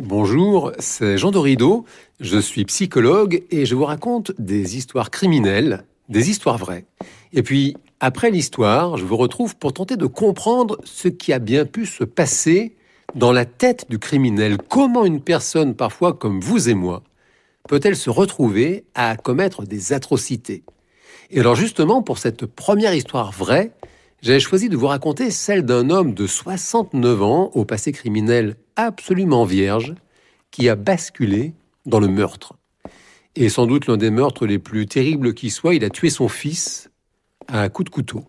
Bonjour, c'est Jean Dorido, je suis psychologue et je vous raconte des histoires criminelles, des histoires vraies. Et puis, après l'histoire, je vous retrouve pour tenter de comprendre ce qui a bien pu se passer dans la tête du criminel. Comment une personne, parfois comme vous et moi, peut-elle se retrouver à commettre des atrocités? Et alors justement, pour cette première histoire vraie, j'avais choisi de vous raconter celle d'un homme de 69 ans, au passé criminel absolument vierge, qui a basculé dans le meurtre. Et sans doute l'un des meurtres les plus terribles qui soit, il a tué son fils à un coup de couteau.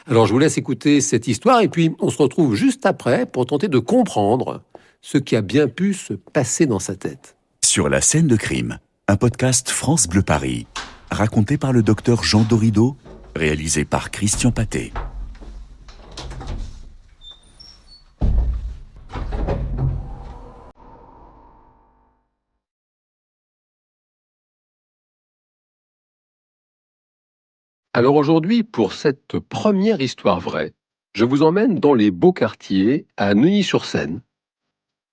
Alors je vous laisse écouter cette histoire et puis on se retrouve juste après pour tenter de comprendre ce qui a bien pu se passer dans sa tête. Sur la scène de crime, un podcast France Bleu Paris, raconté par le docteur Jean Dorido, réalisé par Christian Pathé. Alors aujourd'hui, pour cette première histoire vraie, je vous emmène dans les beaux quartiers à Neuilly-sur-Seine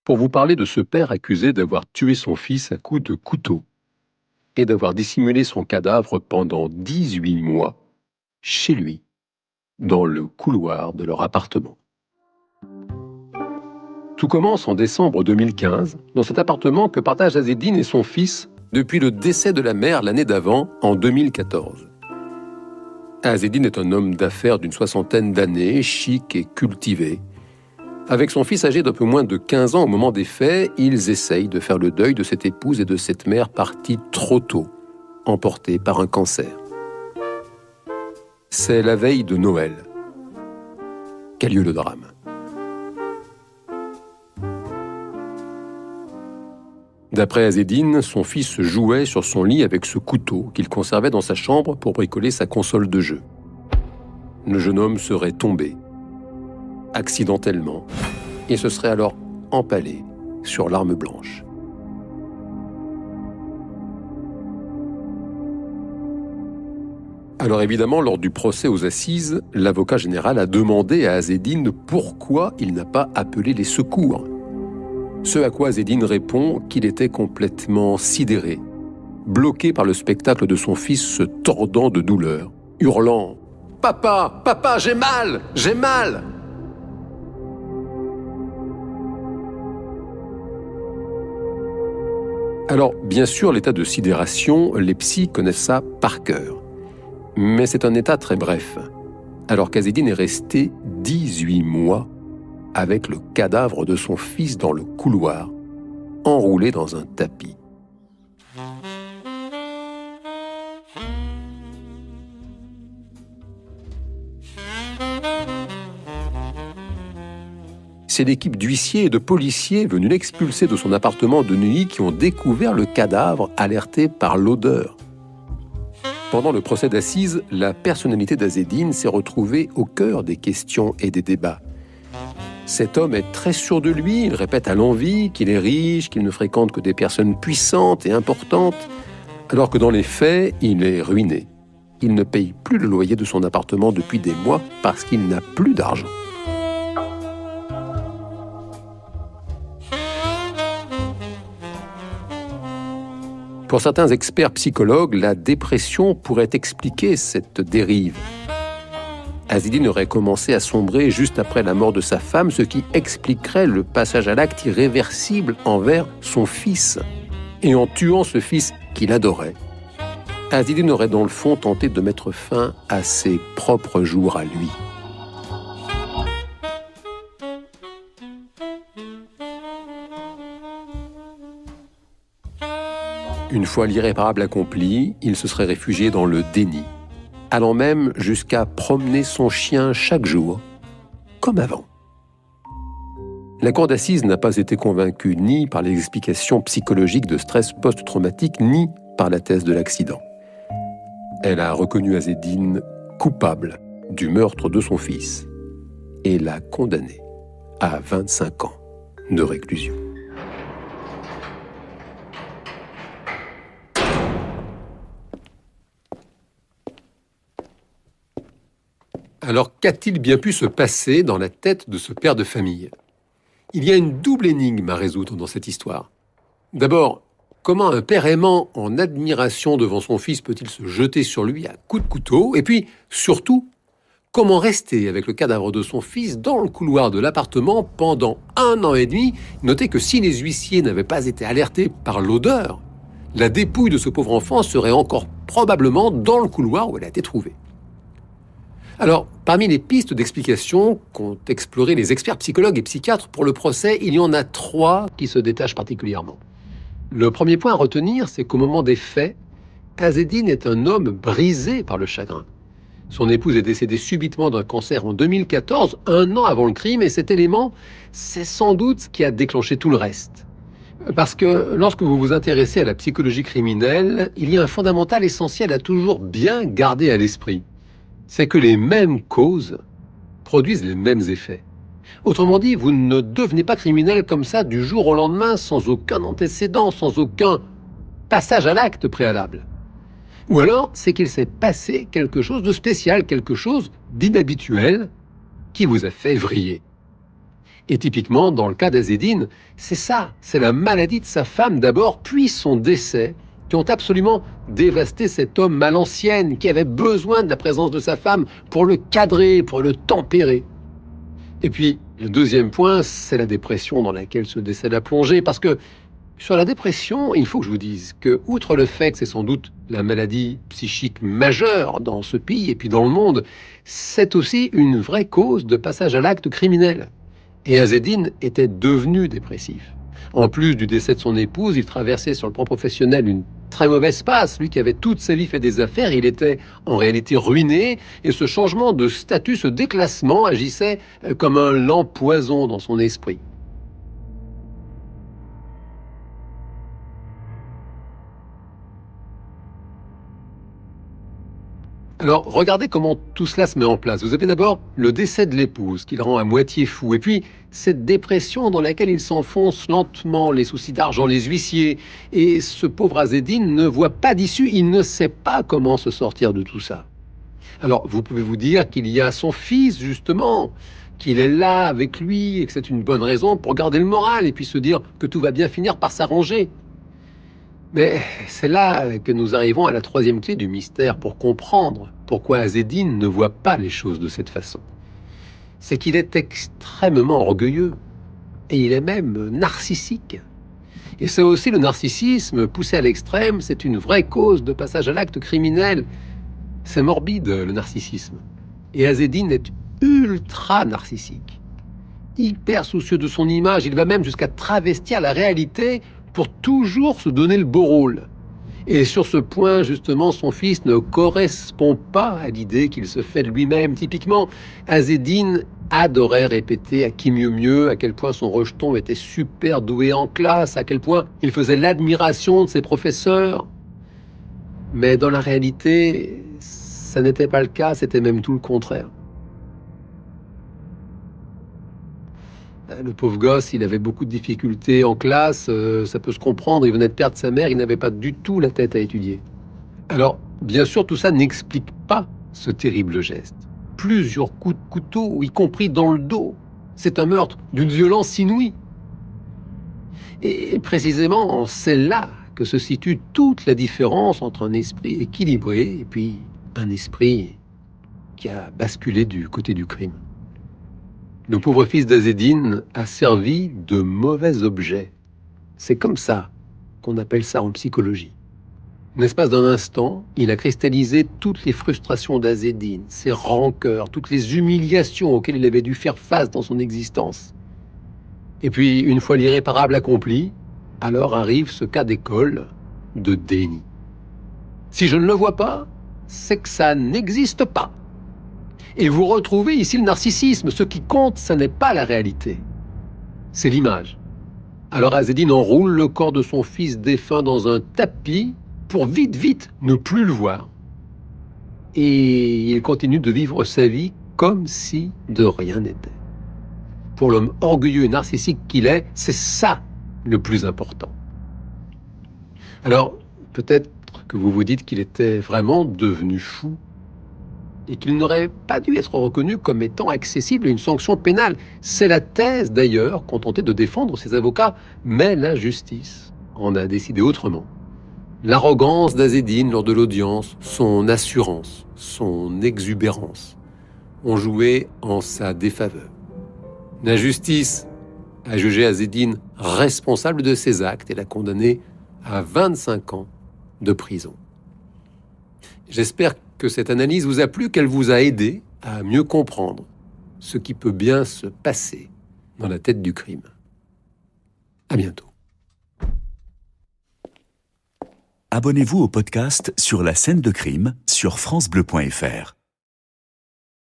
pour vous parler de ce père accusé d'avoir tué son fils à coups de couteau et d'avoir dissimulé son cadavre pendant 18 mois chez lui, dans le couloir de leur appartement. Tout commence en décembre 2015, dans cet appartement que partagent Azzedine et son fils depuis le décès de la mère l'année d'avant, en 2014. Azzedine est un homme d'affaires d'une soixantaine d'années, chic et cultivé. Avec son fils âgé d'un peu moins de 15 ans au moment des faits, ils essayent de faire le deuil de cette épouse et de cette mère partie trop tôt, emportée par un cancer. C'est la veille de Noël qu'a lieu le drame. D'après Azzedine, son fils jouait sur son lit avec ce couteau qu'il conservait dans sa chambre pour bricoler sa console de jeu. Le jeune homme serait tombé, accidentellement, et se serait alors empalé sur l'arme blanche. Alors évidemment, lors du procès aux assises, l'avocat général a demandé à Azzedine pourquoi il n'a pas appelé les secours. Ce à quoi Azzedine répond qu'il était complètement sidéré, bloqué par le spectacle de son fils se tordant de douleur, hurlant « Papa, papa, j'ai mal, j'ai mal !» Alors, bien sûr, l'état de sidération, les psys connaissent ça par cœur. Mais c'est un état très bref, alors qu'Azzedine est resté 18 mois avec le cadavre de son fils dans le couloir, enroulé dans un tapis. C'est l'équipe d'huissiers et de policiers venus l'expulser de son appartement de Neuilly qui ont découvert le cadavre, alertés par l'odeur. Pendant le procès d'assises, la personnalité d'Azzedine s'est retrouvée au cœur des questions et des débats. Cet homme est très sûr de lui, il répète à l'envi qu'il est riche, qu'il ne fréquente que des personnes puissantes et importantes, alors que dans les faits, il est ruiné. Il ne paye plus le loyer de son appartement depuis des mois parce qu'il n'a plus d'argent. Pour certains experts psychologues, la dépression pourrait expliquer cette dérive. Azzedine aurait commencé à sombrer juste après la mort de sa femme, ce qui expliquerait le passage à l'acte irréversible envers son fils. Et en tuant ce fils qu'il adorait, Azzedine aurait dans le fond tenté de mettre fin à ses propres jours à lui. Une fois l'irréparable accompli, il se serait réfugié dans le déni, allant même jusqu'à promener son chien chaque jour, comme avant. La cour d'assises n'a pas été convaincue ni par les explications psychologiques de stress post-traumatique, ni par la thèse de l'accident. Elle a reconnu Azzedine coupable du meurtre de son fils et l'a condamné à 25 ans de réclusion. Alors, qu'a-t-il bien pu se passer dans la tête de ce père de famille ? Il y a une double énigme à résoudre dans cette histoire. D'abord, comment un père aimant en admiration devant son fils peut-il se jeter sur lui à coups de couteau? Et puis, surtout, comment rester avec le cadavre de son fils dans le couloir de l'appartement pendant 1 an et demi? Notez que si les huissiers n'avaient pas été alertés par l'odeur, la dépouille de ce pauvre enfant serait encore probablement dans le couloir où elle a été trouvée. Alors, parmi les pistes d'explication qu'ont explorées les experts psychologues et psychiatres pour le procès, il y en a 3 qui se détachent particulièrement. Le premier point à retenir, c'est qu'au moment des faits, Azzedine est un homme brisé par le chagrin. Son épouse est décédée subitement d'un cancer en 2014, 1 an avant le crime, et cet élément, c'est sans doute ce qui a déclenché tout le reste. Parce que lorsque vous vous intéressez à la psychologie criminelle, il y a un fondamental essentiel à toujours bien garder à l'esprit. C'est que les mêmes causes produisent les mêmes effets. Autrement dit, vous ne devenez pas criminel comme ça du jour au lendemain, sans aucun antécédent, sans aucun passage à l'acte préalable. Ou alors, c'est qu'il s'est passé quelque chose de spécial, quelque chose d'inhabituel qui vous a fait vriller. Et typiquement, dans le cas d'Azzedine, c'est ça, c'est la maladie de sa femme d'abord, puis son décès, qui ont absolument dévasté cet homme à l'ancienne, qui avait besoin de la présence de sa femme pour le cadrer, pour le tempérer. Et puis, le deuxième point, c'est la dépression dans laquelle ce décès l'a plongé, parce que sur la dépression, il faut que je vous dise que, outre le fait que c'est sans doute la maladie psychique majeure dans ce pays et puis dans le monde, c'est aussi une vraie cause de passage à l'acte criminel. Et Azzedine était devenu dépressif. En plus du décès de son épouse, il traversait sur le plan professionnel une très mauvaise passe. Lui qui avait toute sa vie fait des affaires, il était en réalité ruiné. Et ce changement de statut, ce déclassement agissait comme un lent poison dans son esprit. Alors, regardez comment tout cela se met en place. Vous avez d'abord le décès de l'épouse, qui le rend à moitié fou, et puis cette dépression dans laquelle il s'enfonce lentement, les soucis d'argent, les huissiers, et ce pauvre Azzedine ne voit pas d'issue, il ne sait pas comment se sortir de tout ça. Alors, vous pouvez vous dire qu'il y a son fils, justement, qu'il est là avec lui, et que c'est une bonne raison pour garder le moral, et puis se dire que tout va bien finir par s'arranger. Mais c'est là que nous arrivons à la troisième clé du mystère pour comprendre pourquoi Azzedine ne voit pas les choses de cette façon. C'est qu'il est extrêmement orgueilleux et il est même narcissique. Et c'est aussi le narcissisme poussé à l'extrême, c'est une vraie cause de passage à l'acte criminel. C'est morbide, le narcissisme. Et Azzedine est ultra narcissique, hyper soucieux de son image, il va même jusqu'à travestir la réalité pour toujours se donner le beau rôle. Et sur ce point, justement, son fils ne correspond pas à l'idée qu'il se fait de lui-même. Typiquement, Azzedine adorait répéter à qui mieux mieux, à quel point son rejeton était super doué en classe, à quel point il faisait l'admiration de ses professeurs. Mais dans la réalité, ça n'était pas le cas, c'était même tout le contraire. Le pauvre gosse, il avait beaucoup de difficultés en classe, ça peut se comprendre, il venait de perdre sa mère, il n'avait pas du tout la tête à étudier. Alors, bien sûr, tout ça n'explique pas ce terrible geste. Plusieurs coups de couteau, y compris dans le dos. C'est un meurtre d'une violence inouïe. Et précisément, c'est là que se situe toute la différence entre un esprit équilibré et puis un esprit qui a basculé du côté du crime. Le pauvre fils d'Azzedine a servi de mauvais objet. C'est comme ça qu'on appelle ça en psychologie. En l'espace d'un instant, il a cristallisé toutes les frustrations d'Azzedine, ses rancœurs, toutes les humiliations auxquelles il avait dû faire face dans son existence. Et puis, une fois l'irréparable accompli, alors arrive ce cas d'école de déni. Si je ne le vois pas, c'est que ça n'existe pas. Et vous retrouvez ici le narcissisme. Ce qui compte, ce n'est pas la réalité, c'est l'image. Alors Azzedine enroule le corps de son fils défunt dans un tapis pour vite ne plus le voir. Et il continue de vivre sa vie comme si de rien n'était. Pour l'homme orgueilleux et narcissique qu'il est, c'est ça le plus important. Alors, peut-être que vous vous dites qu'il était vraiment devenu fou. et qu'il n'aurait pas dû être reconnu comme étant accessible à une sanction pénale. C'est la thèse d'ailleurs qu'ont tenté de défendre ses avocats, mais la justice en a décidé autrement. L'arrogance d'Azzedine lors de l'audience, son assurance, son exubérance ont joué en sa défaveur. La justice a jugé Azzedine responsable de ses actes et l'a condamné à 25 ans de prison. J'espère que cette analyse vous a plu, qu'elle vous a aidé à mieux comprendre ce qui peut bien se passer dans la tête du crime. À bientôt. Abonnez-vous au podcast sur la scène de crime sur francebleu.fr.